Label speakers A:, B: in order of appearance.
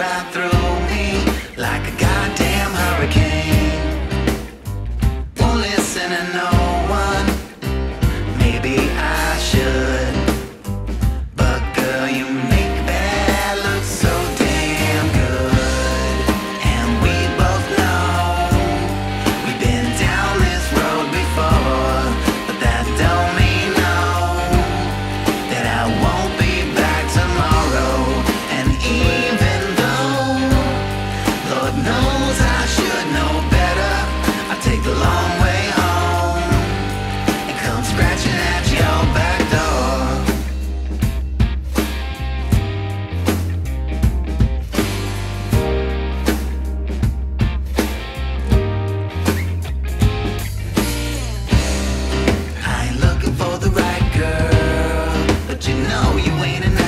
A: right through me like a goddamn hurricane. Won't listen to no one, maybe I should, but girl, you make bad look so damn good. And we both know we've been down this road before, but that don't mean no, that I won't be back tomorrow. And even though Lord knows I should know better, I take the long way home and come scratching at your back door. I ain't looking for the right girl, but you know you ain't enough.